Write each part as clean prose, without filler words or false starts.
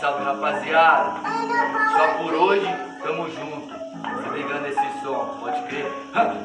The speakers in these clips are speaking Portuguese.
salve rapaziada. Só por hoje, tamo junto. Se ligando esse som, pode crer?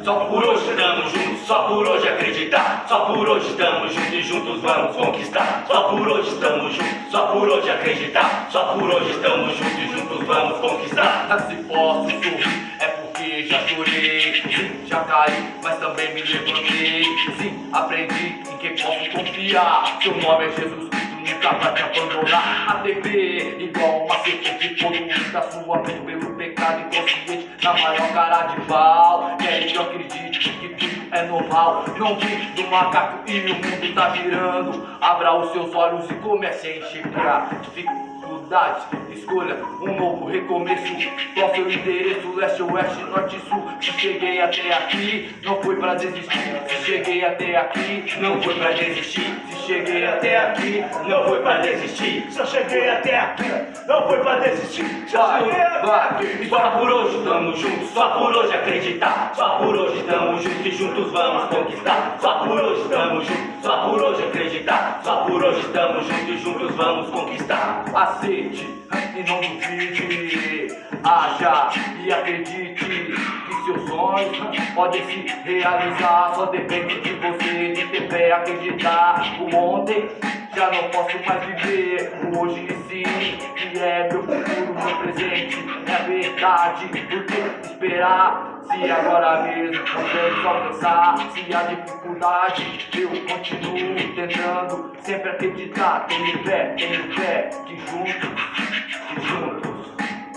Só por hoje tamo juntos, só por hoje acreditar. Só por hoje tamo juntos e juntos vamos conquistar. Só por hoje tamo juntos, só por hoje acreditar. Só por hoje tamo juntos e juntos vamos conquistar. Se posso sorrir, é porque já chorei. Sim, já caí, mas também me levantei. Sim, aprendi em quem posso confiar. Seu nome é Jesus Cristo, nunca vai te abandonar. A TV, igual uma serpente, poluída sua mente pelo pecado inconsciente. Na maior cara de pau, querem que eu acredite que tudo é normal. Não vi do macaco e o mundo tá girando. Abra os seus olhos e comece a enxergar dificuldades, escolha um novo recomeço. Qual seu endereço? Leste, oeste, norte, sul. Se cheguei até aqui, não foi pra desistir. Se cheguei até aqui, Não foi pra desistir. se cheguei até aqui, Não foi pra desistir. Só cheguei até aqui. Não foi pra desistir. Só cheguei até aqui. Só por hoje tamo juntos, só por hoje acreditar. Só por hoje tamo juntos e juntos vamos conquistar. Só por hoje tamo juntos, só por hoje acreditar. Só por hoje tamo juntos e juntos vamos conquistar. aceite e não duvide. Haja e acredite que seus sonhos podem se realizar. Só depende de você, de ter fé, acreditar. O ontem já não posso mais viver. O hoje sim, que é meu futuro, meu presente. É a verdade, por que esperar? Se agora mesmo podemos alcançar. Se há dificuldade, eu continuo tentando sempre acreditar. Tenho fé, que juntos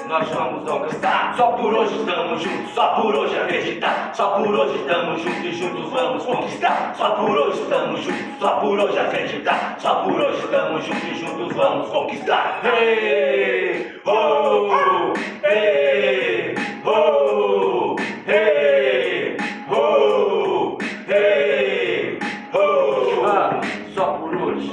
Nós vamos conquistar. Só por hoje estamos juntos, só por hoje acreditar. Só por hoje estamos juntos e juntos vamos conquistar. Só por hoje estamos juntos, só por hoje acreditar. Só por hoje estamos juntos e juntos vamos conquistar. Hey, oh, hey, oh, hey, oh, hey, oh. só por hoje.